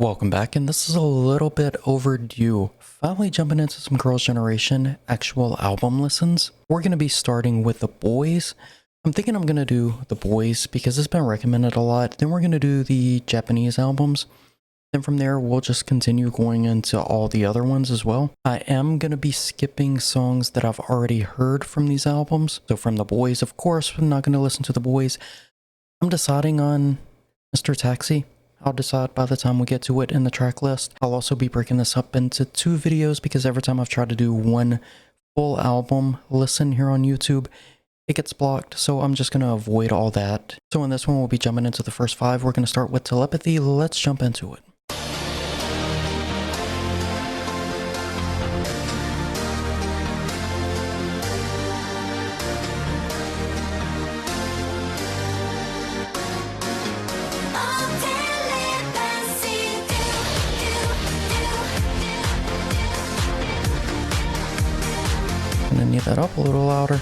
Welcome back, and this is a little bit overdue. Finally jumping into some Girls' Generation actual album listens. We're going to be starting with The Boys. I'm thinking I'm going to do The Boys because it's been recommended a lot. Then we're going to do the Japanese albums. Then from there, we'll just continue going into all the other ones as well. I am going to be skipping songs that I've already heard from these albums. So from The Boys, of course, I'm not going to listen to The Boys. I'm deciding on Mr. Taxi. I'll decide by the time we get to it in the track list. I'll also be breaking this up into 2 videos because every time I've tried to do one full album listen here on YouTube, it gets blocked, so I'm just going to avoid all that. So in this one, we'll be jumping into the first 5. We're going to start with Telepathy. Let's jump into it. Gonna need that up a little louder.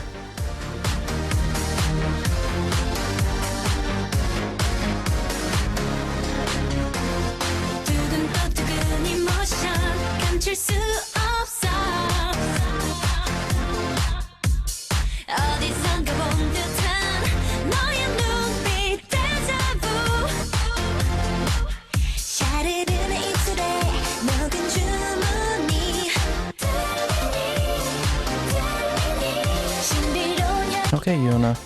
Okay, Yoona.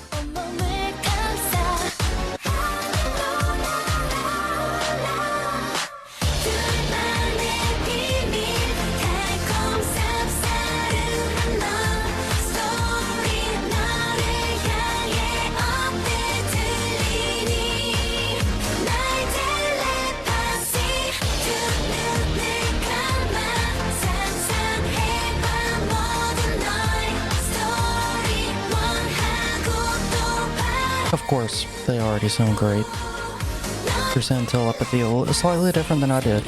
Of course, they already sound great. You're saying Telepathy is slightly different than I did.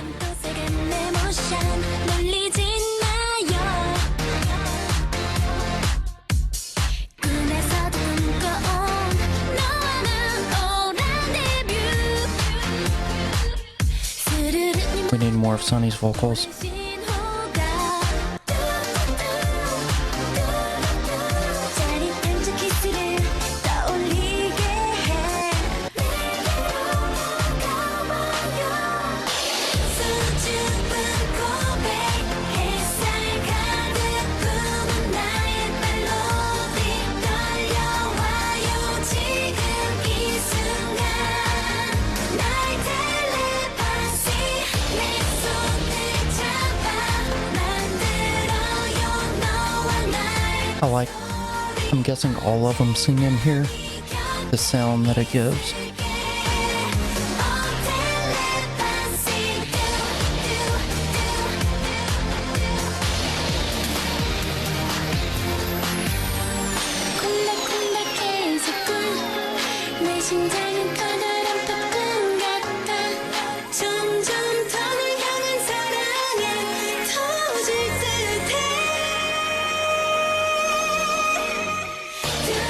We need more of Sunny's vocals. I'm guessing all of them sing in here, the sound that it gives.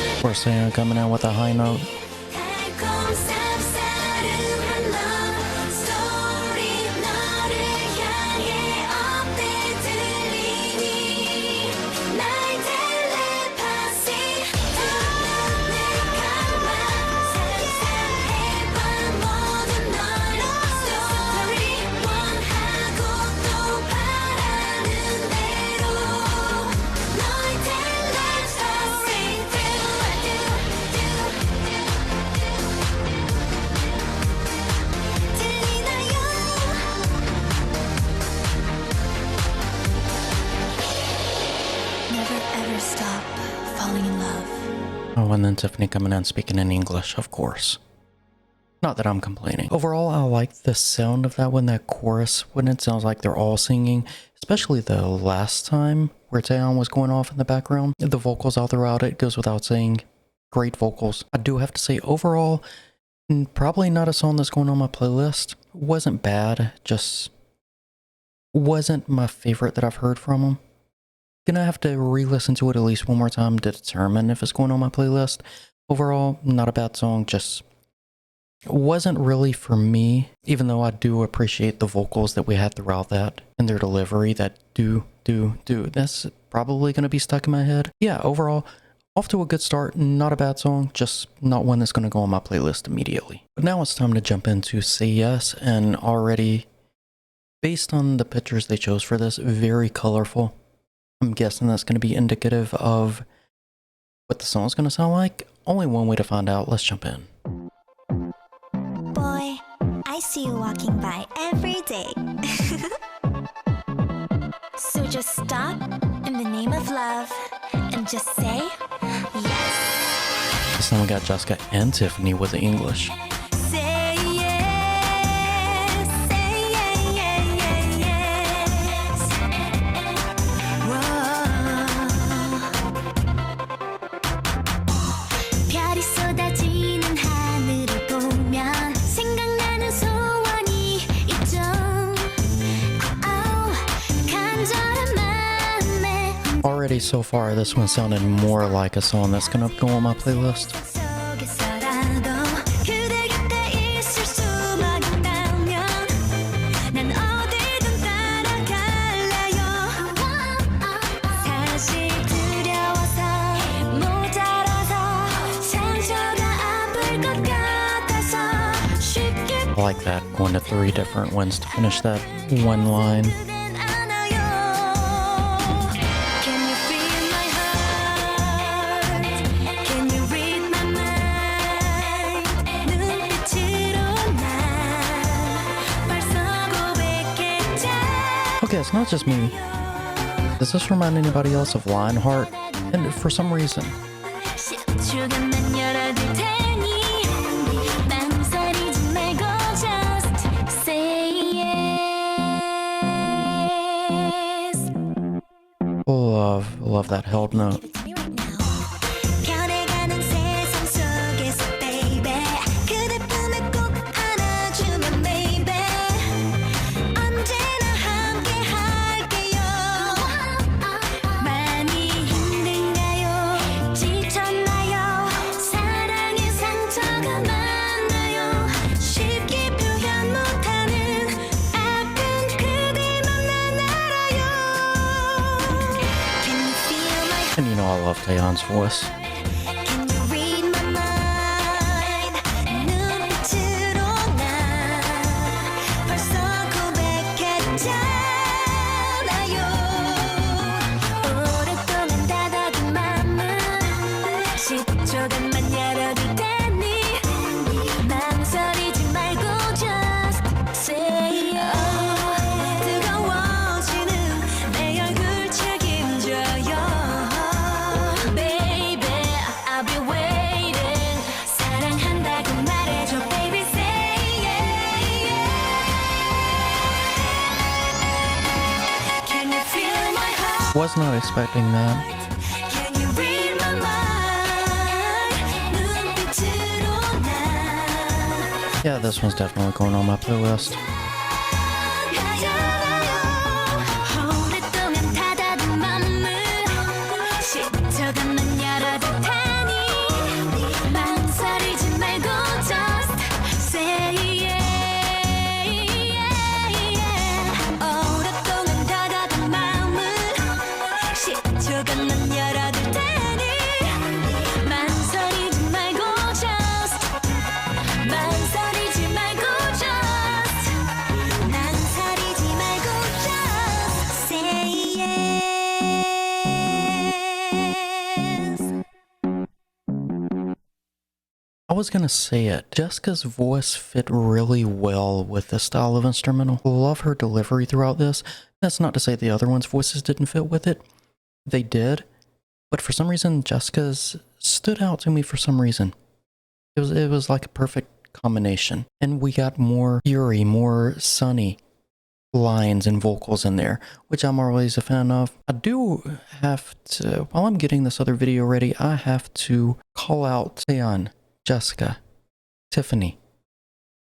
Of course, Seohyun coming out with a high note. Oh, and then Tiffany coming in speaking in English, of course. Not that I'm complaining. Overall, I like the sound of that one, that chorus, when it sounds like they're all singing, especially the last time where Taeyeon was going off in the background. The vocals all throughout it goes without saying. Great vocals. I do have to say, overall, probably not a song that's going on my playlist. Wasn't bad, just wasn't my favorite that I've heard from them. Gonna have to re-listen to it at least one more time to determine if it's going on my playlist. Overall, not a bad song, just wasn't really for me, even though I do appreciate the vocals that we had throughout that and their delivery, that do. That's probably going to be stuck in my head. Yeah, overall, off to a good start. Not a bad song, just not one that's going to go on my playlist immediately. But now it's time to jump into Say Yes, and already, based on the pictures they chose for this, very colorful. I'm guessing that's going to be indicative of what the song's going to sound like. Only one way to find out. Let's jump in. Boy, I see you walking by every day. So just stop in the name of love and just say yes. This time we got Jessica and Tiffany with the English. Say yes, say yes. Whoa. 별이 쏟아지는 하늘을 보면 생각나는 소원이 있죠. 간절한 마음에 Already so far, this one sounded more like a song that's gonna go on my playlist. 속에서라도 그대 곁에 있을 수만 있다면 난 어디든 따라갈래요. 사실 두려워서 모자라서 상처가 아플 것 같아서 쉽게 I like that, going to 3 different ones to finish that one line. 그댄 안아요. Can you feel my heart? Can you read my mind? 눈빛으로 날 벌써 고백했잖아. Okay, it's not just me. Does this remind anybody else of Lionheart? And for some reason, 10초간만 열어둘 테니 망설이지 말고 just say yes. love that held note. 변해가는 세상 속에서 baby 그대 품에 꼭 안아주면 baby 언제나 함께 할게요. 많이 힘든가요? 지쳤나요? 사랑의 상처가 많나요? 쉽게 표현 못하는 아픈 그대만 난 알아요. Can you feel my And you know I love Taeyeon's voice. Can you read my mind? 눈빛으로 나 벌써 고백했잖아요. 오랫동안 닫아둔 맘은 10초간만 열어둘 테니 망설이지 말고 just say yes. 뜨거워지는 내 얼굴 책임져요. Baby, I'll be waiting. 사랑한다고 말해줘, baby, say yeah. Can you feel my heart? Was not expecting that. Can you read my mind? 눈빛으로 나 Yeah, this one's definitely going on my playlist. 오랫동안 닫아둔 맘을 10초간만 열어둘 테니 망설이지 말고 just say yeah. 오랫동안 닫아둔 맘을 10초간만 열어둘 테니 망설이지 말고 just 망설이지 말고 just 망설이지 말고 just say yes. I was gonna say it. Jessica's voice fit really well with this style of instrumental. Love her delivery throughout this. That's not to say the other ones' voices didn't fit with it. They did. But for some reason, Jessica's stood out to me for some reason. It was like a perfect combination. And we got more Yuri, more Sunny lines and vocals in there, which I'm always a fan of. I do have to, while I'm getting this other video ready, I have to call out Taeyeon, Jessica, Tiffany.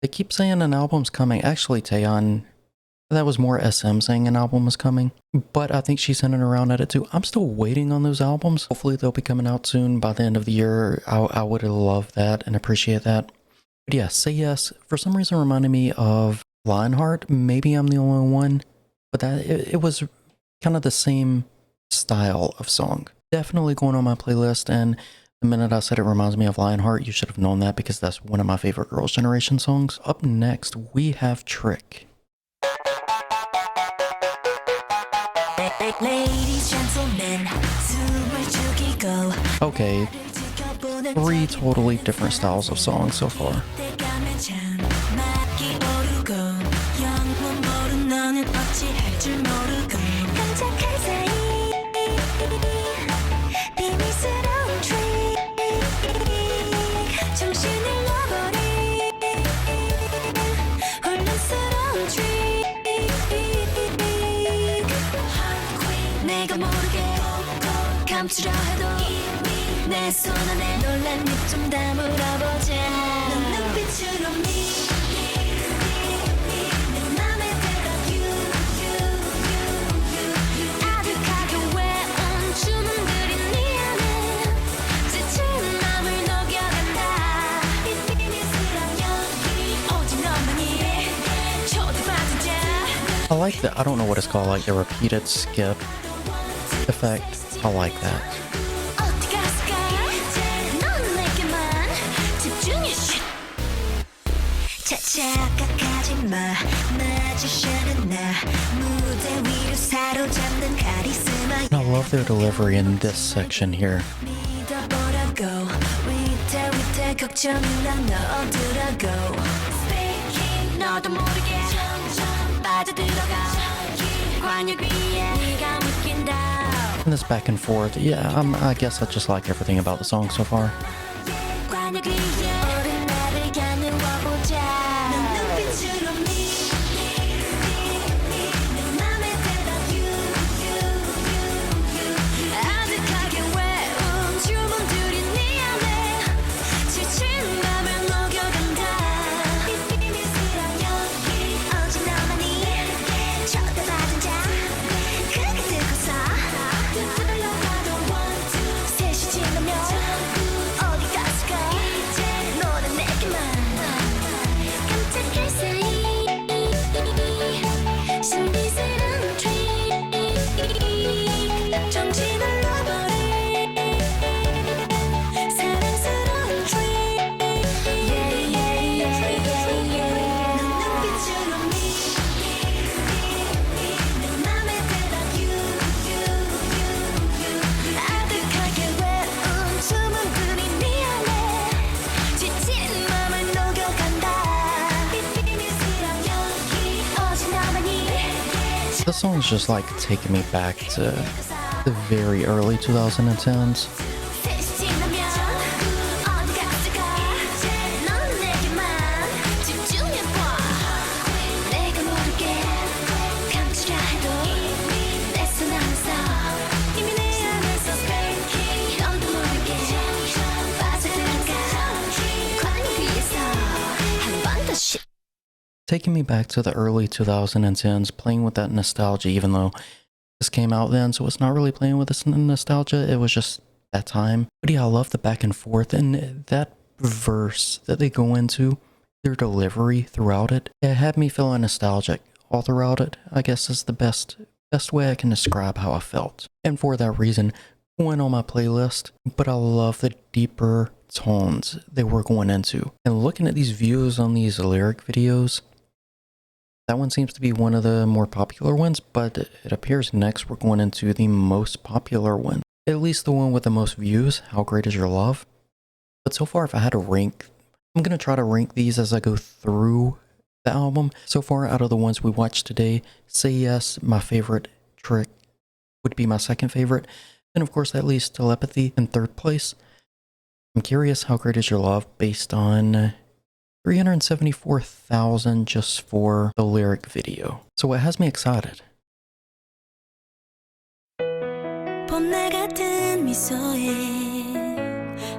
They keep saying an album's coming. Actually, Taeyeon, that was more SM saying an album was coming, but I think she's hinting around at it too. I'm still waiting on those albums. Hopefully they'll be coming out soon by the end of the year. I would love that and appreciate that. But yeah, Say Yes, for some reason reminded me of Lionheart. Maybe I'm the only one, but it was kind of the same style of song. Definitely going on my playlist, and the minute I said it reminds me of Lionheart, you should have known that because that's one of my favorite Girls' Generation songs. Up next, we have Trick. Ladies, gentlemen, Okay, 3 totally different styles of songs so far. 감추려 해도 내 손 안에 놀란 입 좀 다물어 보자 넌 눈빛으로 내 맘에 들어 you 아득하게 외운 주문들이 네 안에 지친 맘을 녹여간다 비밀스런 여기 오직 너만이 초대받은 자 I like that. I don't know what it's called, like the repeated skip effect. I like that. I love their delivery in this section here. And this back and forth, yeah, I guess I just like everything about the song so far. This song's just like taking me back to the very early 2010s. Taking me back to the early 2010s, playing with that nostalgia, even though this came out then, so it's not really playing with this nostalgia, it was just that time. But yeah, I love the back and forth, and that verse that they go into, their delivery throughout it, it had me feeling nostalgic all throughout it. I guess is the best way I can describe how I felt. And for that reason, going on my playlist, but I love the deeper tones they were going into. And looking at these views on these lyric videos, that one seems to be one of the more popular ones, but it appears next we're going into the most popular one. At least the one with the most views, How Great Is Your Love. But so far, if I had to rank, I'm going to try to rank these as I go through the album. So far, out of the ones we watched today, Say Yes, my favorite. Trick would be my second favorite. And of course, that leaves Telepathy in third place. I'm curious How Great Is Your Love based on 374,000 just for the lyric video. So it has me excited. 봄날 같은 미소에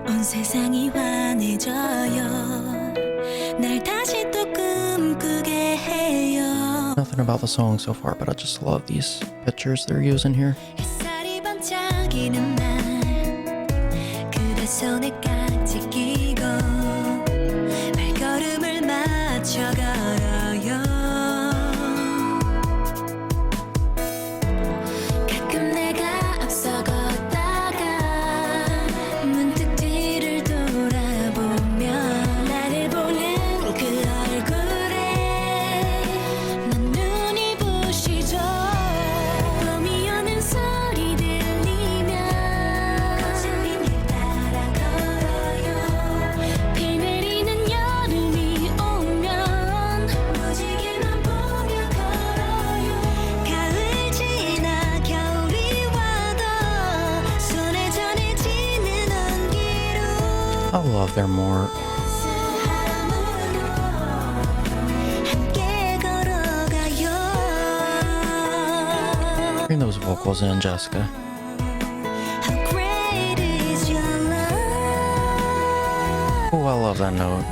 온 세상이 환해져요 날 다시 또 꿈꾸게 해요 Nothing about the song so far, but I just love these pictures they're using here. 햇살이 반짝이는 날 그대 손에 깍지 끼고 발걸음 맞춰 걸어요 가끔 내가 앞서 걷다가 문득 뒤를 돌아보면 나를 보는 그 얼굴에 난 눈이 부시죠 봄이 오는 소리 들리면 거친 비닐 따라 걸어요 비 내리는 여름이 오면 무지개만 보며 걸어요 가을 지나 겨울이 와도 손에 전해지는 온기로 I love their more. 함께 걸어가요 Hearing those vocals in, Jessica. How great is your love Oh, I love that note.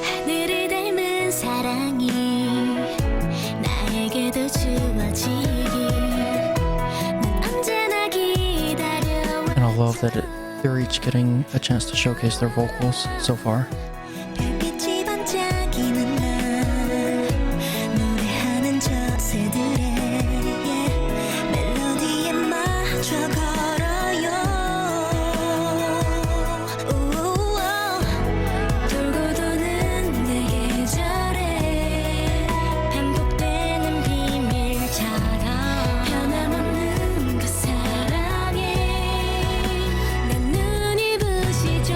하늘을 닮은 사랑이 나에게도 주어지길 난 언제나 기다려와 And I love that they're each getting a chance to showcase their vocals so far. 별빛이 반짝이는 날 노래하는 저 새들의 멜로디에 맞춰 걸어요 우와, 돌고 도는 내 계절에 반복되는 비밀처럼 변함없는 그 사랑에 내 눈이 부시죠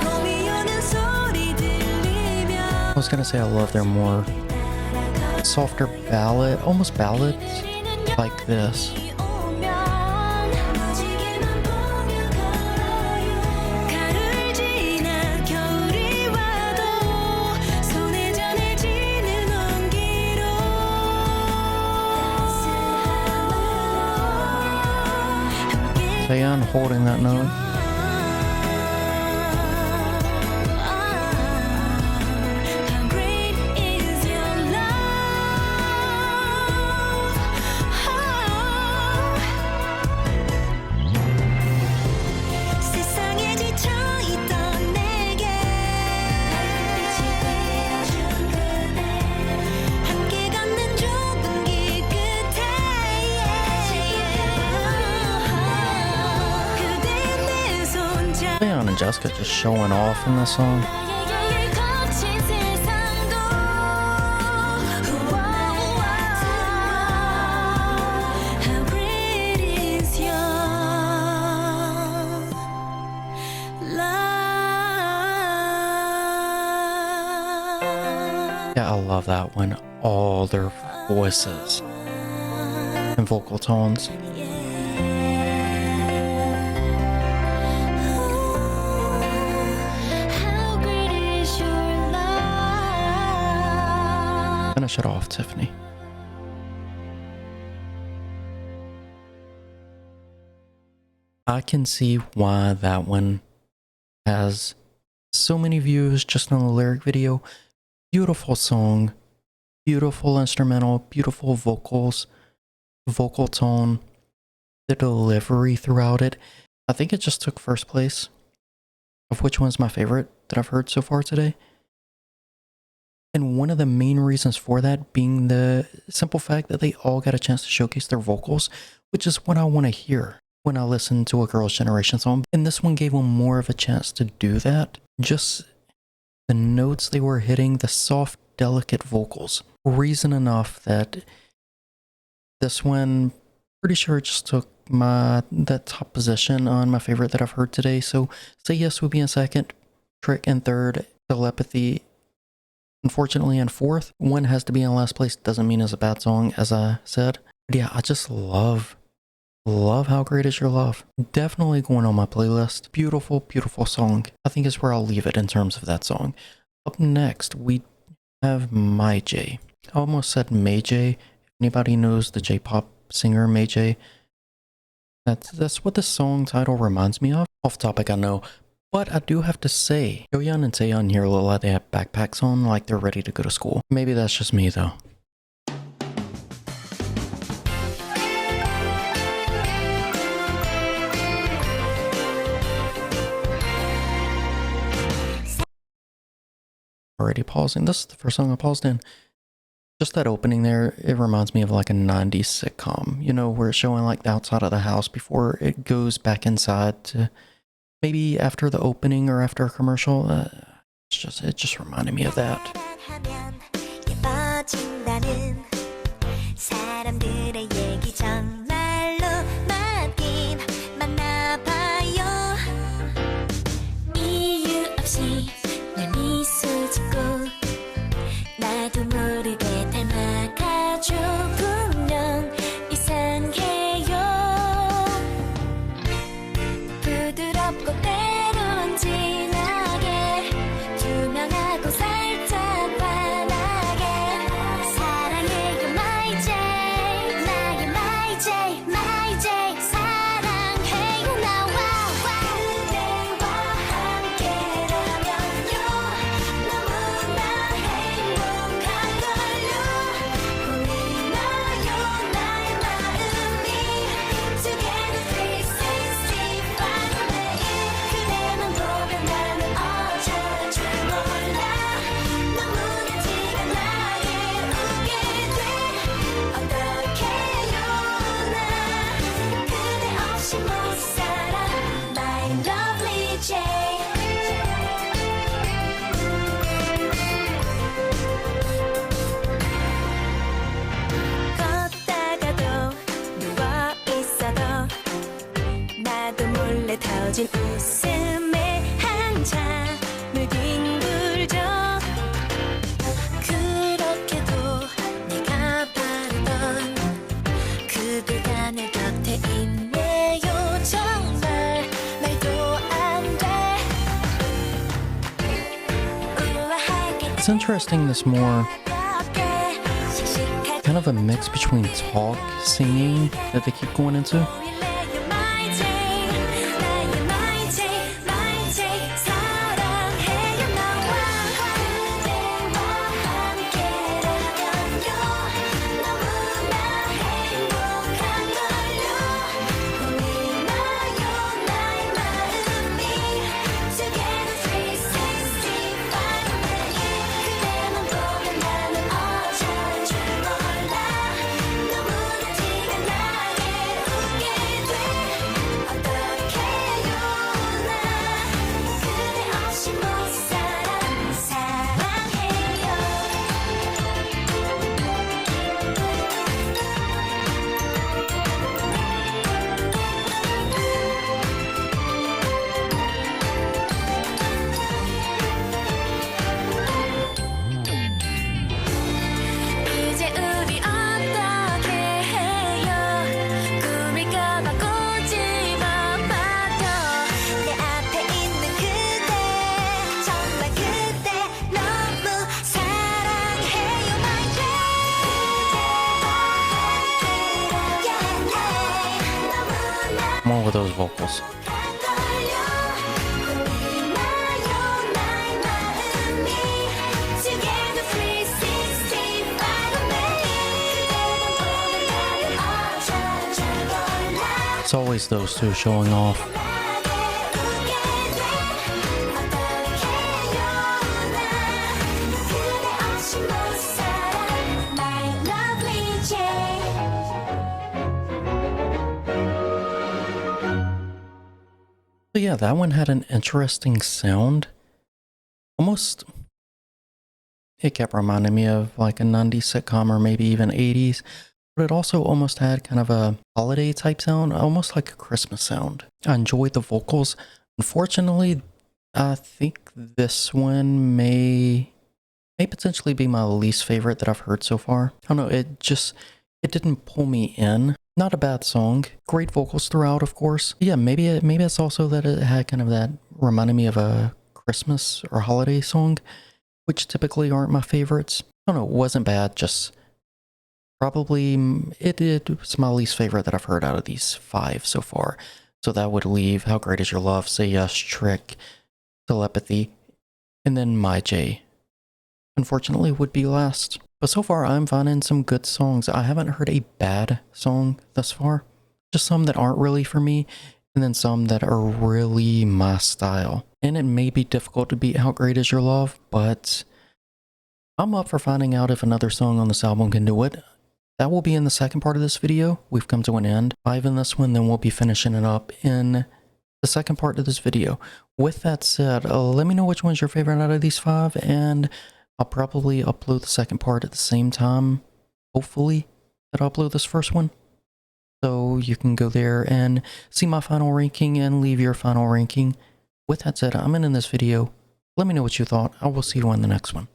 봄이 오는 소리 들리며 I was gonna say I love their more softer ballad, almost ballads like this. 오면 무지개만 보며 걸어요 가을 지나 겨울이 와도 손에 전해지는 온기로 함께 Taeyeon holding that note. How great is your love 세상에 지쳐있던 내게 빛이 되어준 그대 함께 걷는 좁은 길 끝에 그대 내 손잡아 Taeyeon and Jessica just showing off in this song. 나의 거친 세상도 How great is your love Yeah, I love that one. All their voices and vocal tones. How great is your love Finish it off, Tiffany. I can see why that one has so many views just on the lyric video. Beautiful song, beautiful instrumental, beautiful vocals, vocal tone, the delivery throughout it. I think it just took first place of which one's my favorite that I've heard so far today. And one of the main reasons for that being the simple fact that they all got a chance to showcase their vocals, which is what I want to hear when I listen to a Girls' Generation song. And this one gave them more of a chance to do that. Just the notes they were hitting, the soft, delicate vocals. Reason enough that this one, pretty sure it just took that top position on my favorite that I've heard today. So Say Yes would be in second, Trick in third, Telepathy unfortunately in fourth. One has to be in last place. Doesn't mean it's a bad song, as I said. But yeah, I just love How Great Is Your Love. Definitely going on my playlist. Beautiful, beautiful song. I think is where I'll leave it in terms of that song. Up next, we have My J. I almost said May J. If anybody knows the J-pop singer May J, that's what the song title reminds me of. Off topic, I know. But I do have to say, Hyoyeon and Seohyun here look like they have backpacks on, like they're ready to go to school. Maybe that's just me though. already pausing. This is the first song I paused in. Just that opening there, it reminds me of like a 90s sitcom, you know, where it's showing like the outside of the house before it goes back inside to maybe after the opening or after a commercial. It just reminded me of that. 사랑하면 예뻐진다는 사람들의 얘기 정말로 맞긴 맞나봐요. 이유 없이 날 미소 짓고 나도 모르게 닮아가죠. 분명 이상해요. 부드럽고 때론 진하게 투명하고 살짝 환하게 사랑해요 my J 나의 my J my J 사랑해요 나와 그대와 함께라면요 너무나 행복한걸요 보이나요 나의 마음이 Together 365 매일 그대만 보면 나는 어쩔 줄 몰라 너무나 티가 나게 웃게 돼 어떡해요 나 그대 없이 못 살아 My lovely J 걷다가도 누워있어도 나도 몰래 터진 웃음에 한참을 뒹굴죠 그렇게도 내가 바라던 그대가 내 곁에 있네요 정말 말도 안돼 우아하게 It's interesting, this more 가볍게 씩씩하게 kind of a mix between talk, singing that they keep going into. 보일래요 my J 나의 my J my J 사랑해요 나와 그대와 함께라면요 너무나 행복한걸요 보이나요 나의 마음이 Together 365 매일 그대만 보면 나는 어쩔 줄 몰라 너무나 티가 나게 웃게 돼 어떡해요 나 그대 없이 못 살아 사랑해요 이제 우리 어떻게 해요 꿈일까봐 꼬집어봐도 내 앞에 있는 그대 정말 그대 너무 사랑해요 my J 너무나 More with those vocals. 걸려 보이나요 나의 마음이 Together 365 매일 그대만 보면 나는 어쩔 줄 몰라 It's always those two showing off. 나게 웃게 돼 어떡해요 나 그대 없이 못 살아 My lovely J But yeah, that one had an interesting sound. Almost, it kept reminding me of like a 90s sitcom or maybe even 80s. But it also almost had kind of a holiday type sound, almost like a Christmas sound. I enjoyed the vocals. Unfortunately, I think this one may potentially be my least favorite that I've heard so far. I don't know, it didn't pull me in. Not a bad song. Great vocals throughout, of course. Yeah, maybe it's also that it had kind of that reminded me of a Christmas or holiday song, which typically aren't my favorites. I don't know, it wasn't bad, just probably it was my least favorite that I've heard out of these 5 so far. So that would leave How Great Is Your Love, Say Yes, Trick, Telepathy, and then My J. Unfortunately, would be last. But so far, I'm finding some good songs. I haven't heard a bad song thus far. Just some that aren't really for me, and then some that are really my style. And it may be difficult to beat How Great Is Your Love, but I'm up for finding out if another song on this album can do it. That will be in the second part of this video. We've come to an end. 5 in this one, then we'll be finishing it up in the second part of this video. With that said, let me know which one's your favorite out of these 5, and I'll probably upload the second part at the same time, hopefully, that I'll upload this first one. So you can go there and see my final ranking and leave your final ranking. With that said, I'm ending this video. Let me know what you thought. I will see you on the next one.